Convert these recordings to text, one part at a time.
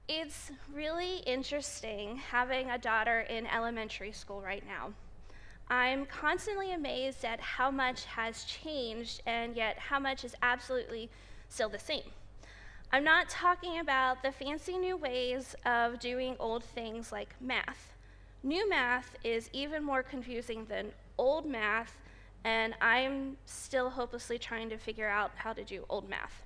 It's really interesting having a daughter in elementary school right now. I'm constantly amazed at how much has changed and yet how much is absolutely still the same. I'm not talking about the fancy new ways of doing old things like math. New math is even more confusing than old math, and I'm still hopelessly trying to figure out how to do old math.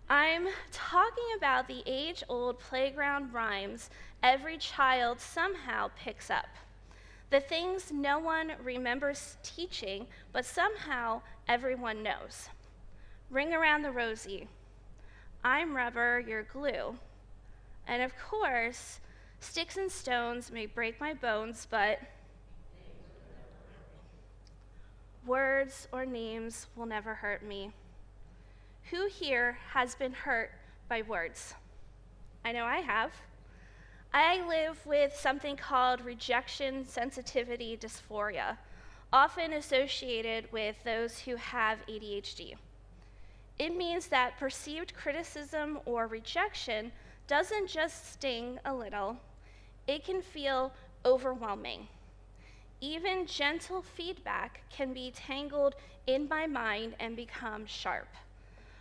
I'm talking about the age-old playground rhymes every child somehow picks up. The things no one remembers teaching, but somehow everyone knows. Ring around the rosy. I'm rubber, you're glue. And of course, sticks and stones may break my bones, but words or names will never hurt me. Who here has been hurt by words? I know I have. I live with something called rejection sensitivity dysphoria, often associated with those who have ADHD. It means that perceived criticism or rejection doesn't just sting a little, it can feel overwhelming. Even gentle feedback can be tangled in my mind and become sharp.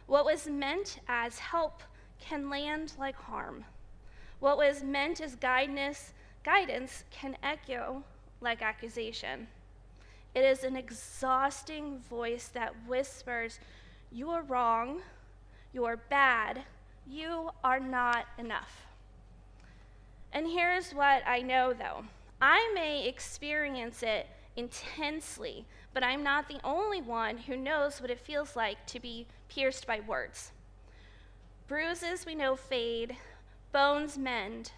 What was meant as help can land like harm. What was meant as guidance can echo like accusation. It is an exhausting voice that whispers, "You are wrong, you are bad, you are not enough." And here's what I know though. I may experience it intensely, but I'm not the only one who knows what it feels like to be pierced by words. Bruises we know fade, bones mend,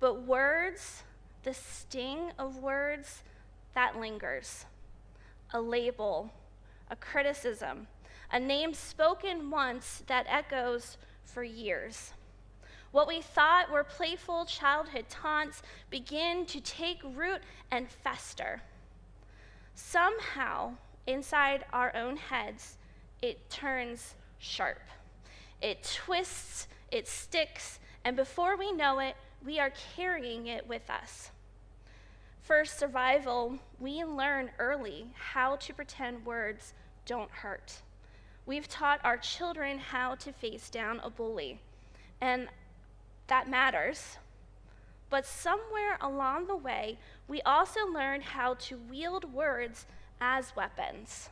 but words, the sting of words, that lingers. A label, a criticism, a name spoken once that echoes for years. What we thought were playful childhood taunts begin to take root and fester. Somehow, inside our own heads, it turns sharp. It twists, it sticks, and before we know it, we are carrying it with us. For survival, we learn early how to pretend words don't hurt. We've taught our children how to face down a bully, and that matters. But somewhere along the way, we also learn how to wield words as weapons.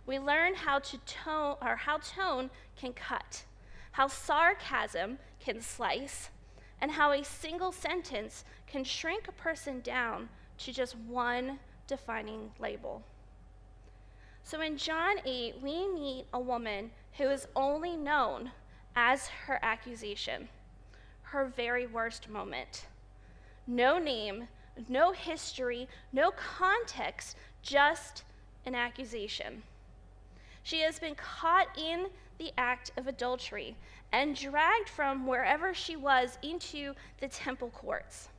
We learn how tone can cut, how sarcasm can slice, and how a single sentence can shrink a person down to just one defining label. So in John 8, we meet a woman who is only known as her accusation, her very worst moment. No name, no history, no context, just an accusation. She has been caught in the act of adultery and dragged from wherever she was into the temple courts.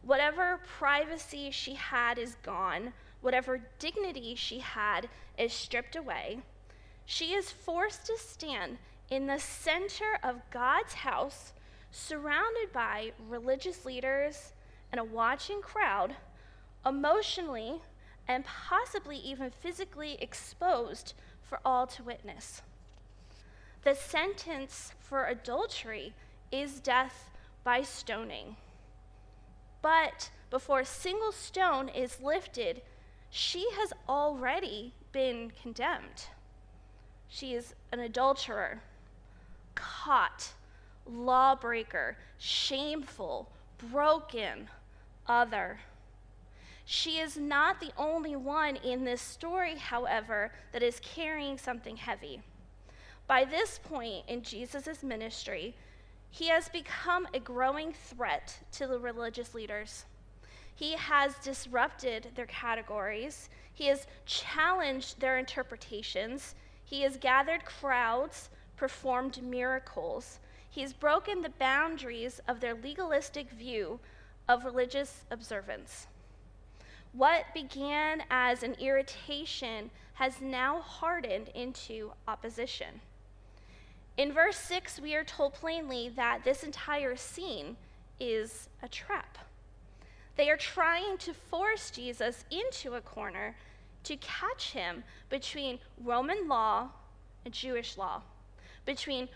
Whatever privacy she had is gone, whatever dignity she had is stripped away. She is forced to stand in the center of God's house, surrounded by religious leaders and a watching crowd, emotionally and possibly even physically exposed for all to witness. The sentence for adultery is death by stoning. But before a single stone is lifted, she has already been condemned. She is an adulterer, caught, lawbreaker, shameful, broken, other. She is not the only one in this story, however, that is carrying something heavy. By this point in Jesus' ministry, he has become a growing threat to the religious leaders. He has disrupted their categories. He has challenged their interpretations. He has gathered crowds, performed miracles. He's broken the boundaries of their legalistic view of religious observance. What began as an irritation has now hardened into opposition. In verse 6, we are told plainly that this entire scene is a trap. They are trying to force Jesus into a corner to catch him between Roman law and Jewish law, between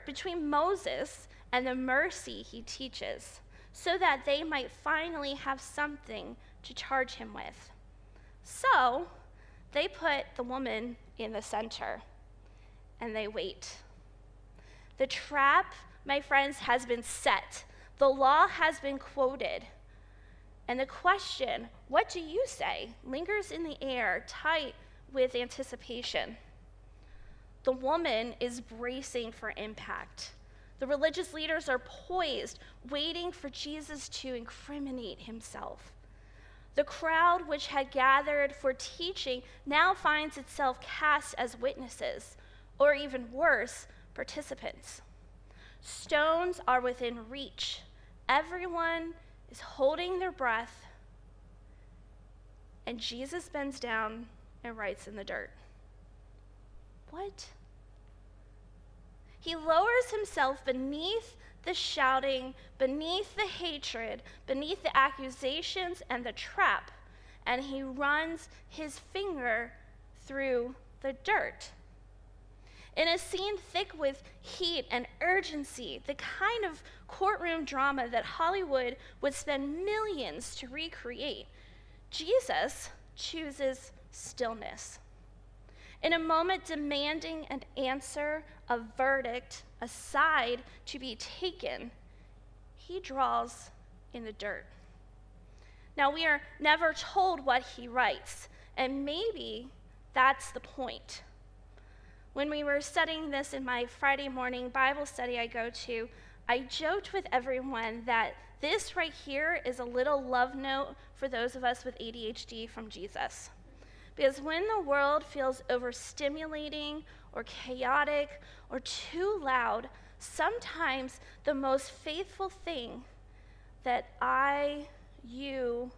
between Moses and the mercy he teaches, so that they might finally have something to charge him with. So they put the woman in the center and they wait. The trap, my friends, has been set. The law has been quoted. And the question, what do you say, lingers in the air, tight with anticipation. The woman is bracing for impact. The religious leaders are poised, waiting for Jesus to incriminate himself. The crowd which had gathered for teaching now finds itself cast as witnesses, or even worse, participants. Stones are within reach. Everyone is holding their breath, and Jesus bends down and writes in the dirt. What? He lowers himself beneath the shouting, beneath the hatred, beneath the accusations and the trap, and he runs his finger through the dirt. In a scene thick with heat and urgency, the kind of courtroom drama that Hollywood would spend millions to recreate, Jesus chooses stillness. In a moment demanding an answer, a verdict, a side to be taken, he draws in the dirt. Now, we are never told what he writes, and maybe that's the point. When we were studying this in my Friday morning Bible study I go to, I joked with everyone that this right here is a little love note for those of us with ADHD from Jesus. Because when the world feels overstimulating or chaotic or too loud, sometimes the most faithful thing that you,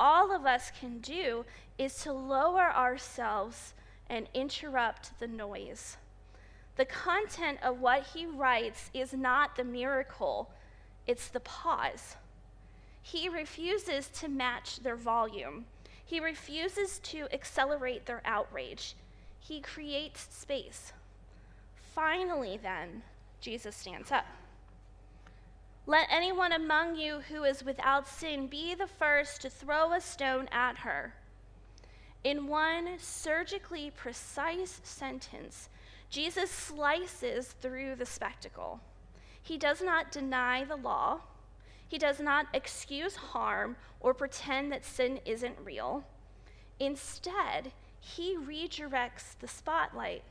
all of us can do is to lower ourselves and interrupt the noise. The content of what he writes is not the miracle, it's the pause. He refuses to match their volume. He refuses to accelerate their outrage. He creates space. Finally, then, Jesus stands up. Let anyone among you who is without sin be the first to throw a stone at her. In one surgically precise sentence, Jesus slices through the spectacle. He does not deny the law. He does not excuse harm or pretend that sin isn't real. Instead, he redirects the spotlight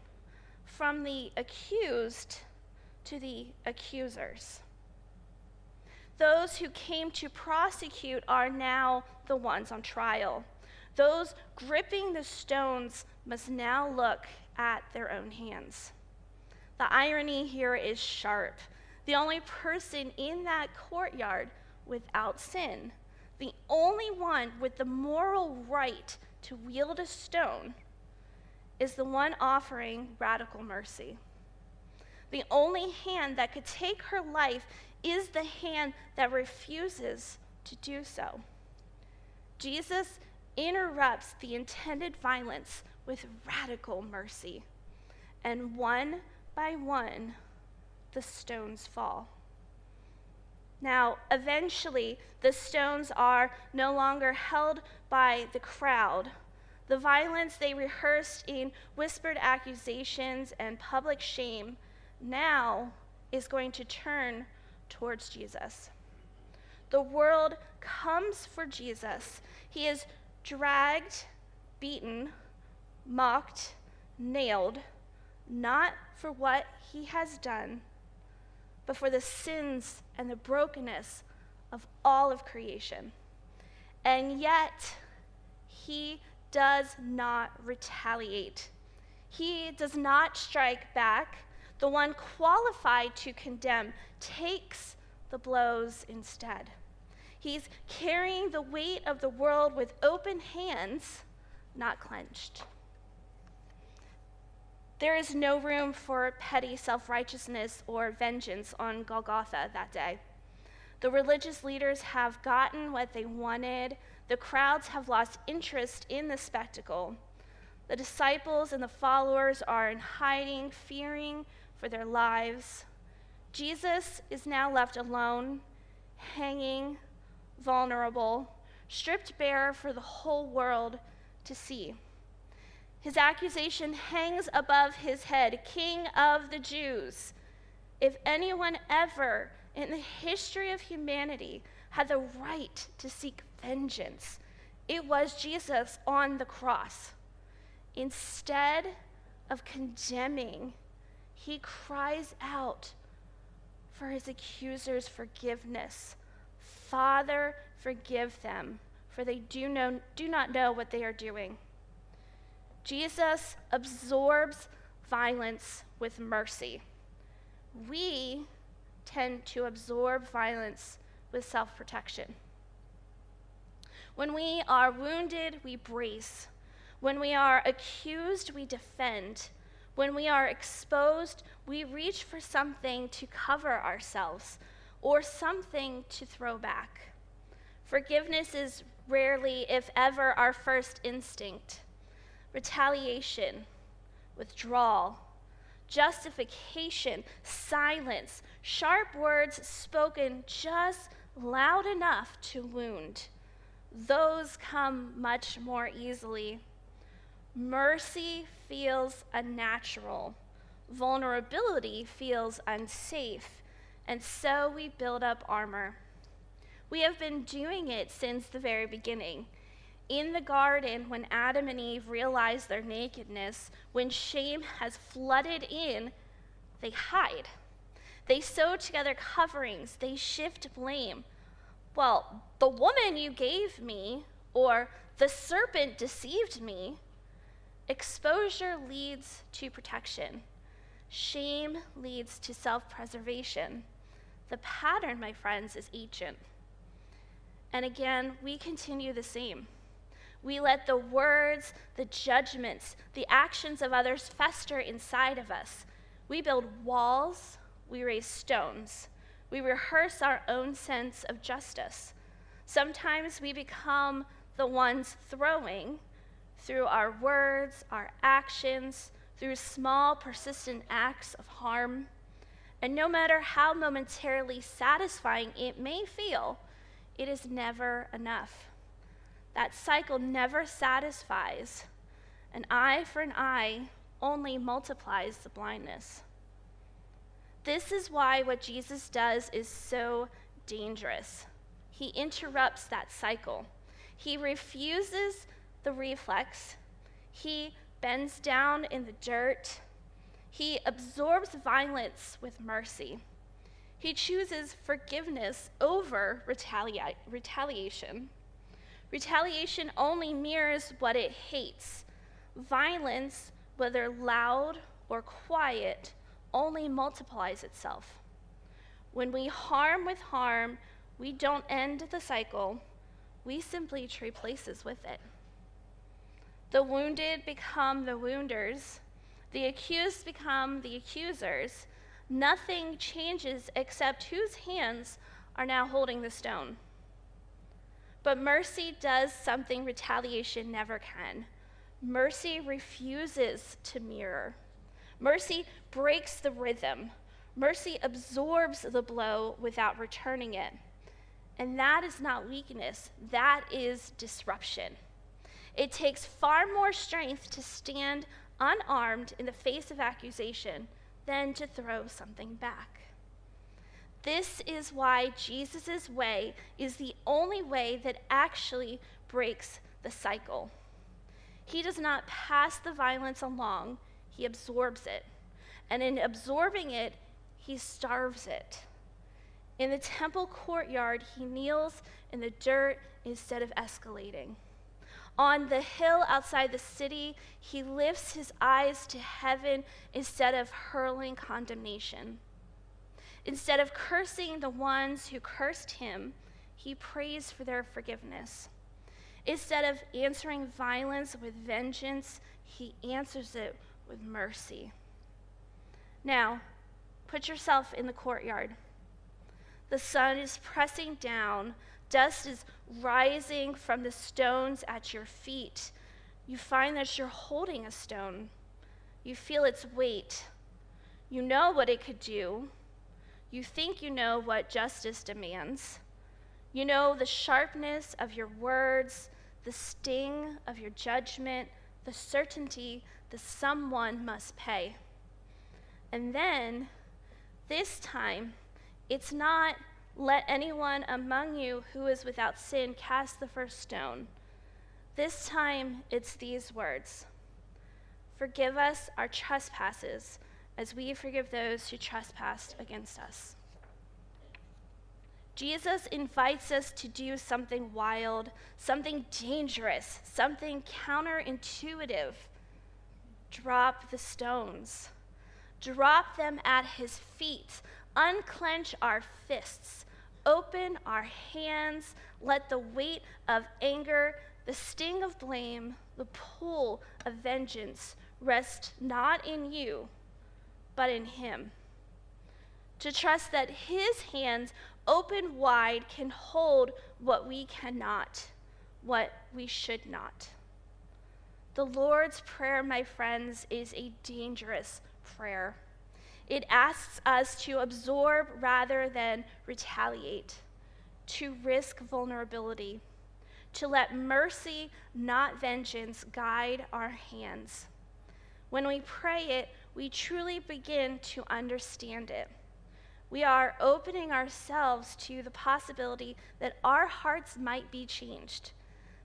from the accused to the accusers. Those who came to prosecute are now the ones on trial. Those gripping the stones must now look at their own hands. The irony here is sharp. The only person in that courtyard without sin, the only one with the moral right to wield a stone, is the one offering radical mercy. The only hand that could take her life is the hand that refuses to do so. Jesus interrupts the intended violence with radical mercy, and one by one, the stones fall. Now, eventually, the stones are no longer held by the crowd. The violence they rehearsed in whispered accusations and public shame now is going to turn towards Jesus. The world comes for Jesus. He is dragged, beaten, mocked, nailed, not for what he has done, but for the sins and the brokenness of all of creation. And yet, he does not retaliate. He does not strike back. The one qualified to condemn takes the blows instead. He's carrying the weight of the world with open hands, not clenched. There is no room for petty self-righteousness or vengeance on Golgotha that day. The religious leaders have gotten what they wanted. The crowds have lost interest in the spectacle. The disciples and the followers are in hiding, fearing for their lives. Jesus is now left alone, hanging, vulnerable, stripped bare for the whole world to see. His accusation hangs above his head, King of the Jews. If anyone ever in the history of humanity had the right to seek vengeance, it was Jesus on the cross. Instead of condemning, he cries out for his accusers' forgiveness. Father, forgive them, for they do not know what they are doing. Jesus absorbs violence with mercy. We tend to absorb violence with self-protection. When we are wounded, we brace. When we are accused, we defend. When we are exposed, we reach for something to cover ourselves or something to throw back. Forgiveness is rarely, if ever, our first instinct. Retaliation, withdrawal, justification, silence, sharp words spoken just loud enough to wound. Those come much more easily. Mercy feels unnatural. Vulnerability feels unsafe. And so we build up armor. We have been doing it since the very beginning. In the garden, when Adam and Eve realize their nakedness, when shame has flooded in, they hide. They sew together coverings. They shift blame. Well, the woman you gave me, or the serpent deceived me. Exposure leads to protection. Shame leads to self-preservation. The pattern, my friends, is ancient. And again, we continue the same. We let the words, the judgments, the actions of others fester inside of us. We build walls, we raise stones. We rehearse our own sense of justice. Sometimes we become the ones throwing through our words, our actions, through small, persistent acts of harm. And no matter how momentarily satisfying it may feel, it is never enough. That cycle never satisfies. An eye for an eye only multiplies the blindness. This is why what Jesus does is so dangerous. He interrupts that cycle. He refuses the reflex. He bends down in the dirt. He absorbs violence with mercy. He chooses forgiveness over retaliation. Retaliation only mirrors what it hates. Violence, whether loud or quiet, only multiplies itself. When we harm with harm, we don't end the cycle. We simply trade places with it. The wounded become the wounders. The accused become the accusers. Nothing changes except whose hands are now holding the stone. But mercy does something retaliation never can. Mercy refuses to mirror. Mercy breaks the rhythm. Mercy absorbs the blow without returning it. And that is not weakness, that is disruption. It takes far more strength to stand unarmed in the face of accusation than to throw something back. This is why Jesus' way is the only way that actually breaks the cycle. He does not pass the violence along, he absorbs it. And in absorbing it, he starves it. In the temple courtyard, he kneels in the dirt instead of escalating. On the hill outside the city, he lifts his eyes to heaven instead of hurling condemnation. Instead of cursing the ones who cursed him, he prays for their forgiveness. Instead of answering violence with vengeance, he answers it with mercy. Now, put yourself in the courtyard. The sun is pressing down. Dust is rising from the stones at your feet. You find that you're holding a stone. You feel its weight. You know what it could do. You think you know what justice demands. You know the sharpness of your words, the sting of your judgment, the certainty that someone must pay. And then, this time, it's not, "Let anyone among you who is without sin cast the first stone." This time, it's these words: "Forgive us our trespasses, as we forgive those who trespass against us." Jesus invites us to do something wild, something dangerous, something counterintuitive. Drop the stones. Drop them at his feet. Unclench our fists. Open our hands. Let the weight of anger, the sting of blame, the pull of vengeance rest not in you, but in him. To trust that his hands open wide can hold what we cannot, what we should not. The Lord's Prayer, my friends, is a dangerous prayer. It asks us to absorb rather than retaliate, to risk vulnerability, to let mercy, not vengeance, guide our hands. When we pray it, we truly begin to understand it. We are opening ourselves to the possibility that our hearts might be changed,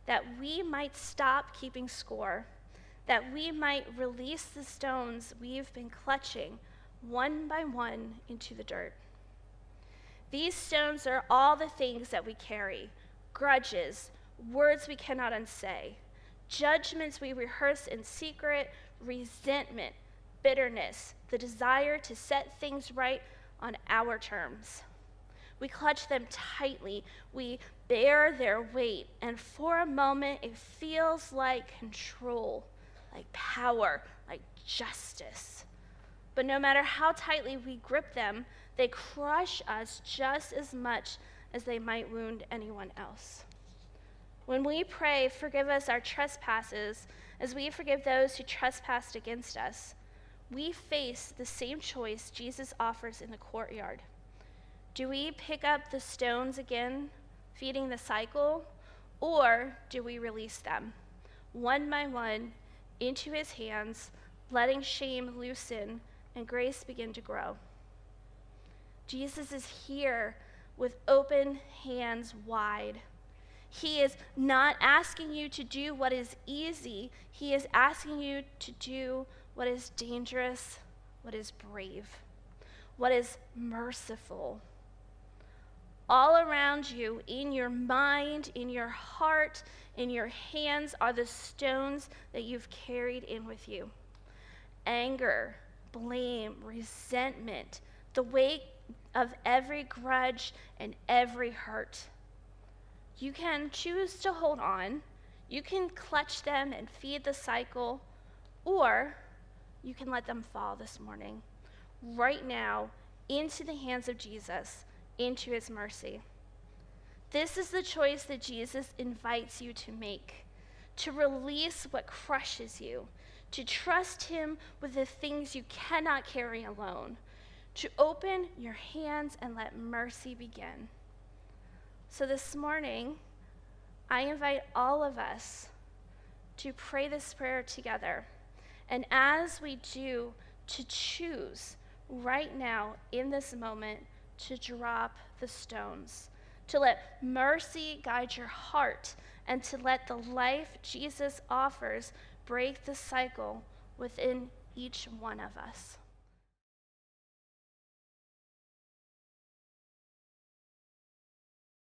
that we might stop keeping score, that we might release the stones we've been clutching one by one into the dirt. These stones are all the things that we carry: grudges, words we cannot unsay, judgments we rehearse in secret, resentment, bitterness, the desire to set things right on our terms. We clutch them tightly, we bear their weight, and for a moment it feels like control, like power, like justice. But no matter how tightly we grip them, they crush us just as much as they might wound anyone else. When we pray, "Forgive us our trespasses, as we forgive those who trespassed against us," we face the same choice Jesus offers in the courtyard. Do we pick up the stones again, feeding the cycle, or do we release them, one by one, into his hands, letting shame loosen and grace begin to grow? Jesus is here with open hands wide. He is not asking you to do what is easy. He is asking you to do what is dangerous, what is brave, what is merciful. All around you, in your mind, in your heart, in your hands, are the stones that you've carried in with you: anger, blame, resentment, the weight of every grudge and every hurt. You can choose to hold on. You can clutch them and feed the cycle, or you can let them fall this morning, right now, into the hands of Jesus, into his mercy. This is the choice that Jesus invites you to make: to release what crushes you, to trust him with the things you cannot carry alone, to open your hands and let mercy begin. So this morning, I invite all of us to pray this prayer together. And as we do, to choose right now, in this moment, to drop the stones, to let mercy guide your heart, and to let the life Jesus offers break the cycle within each one of us.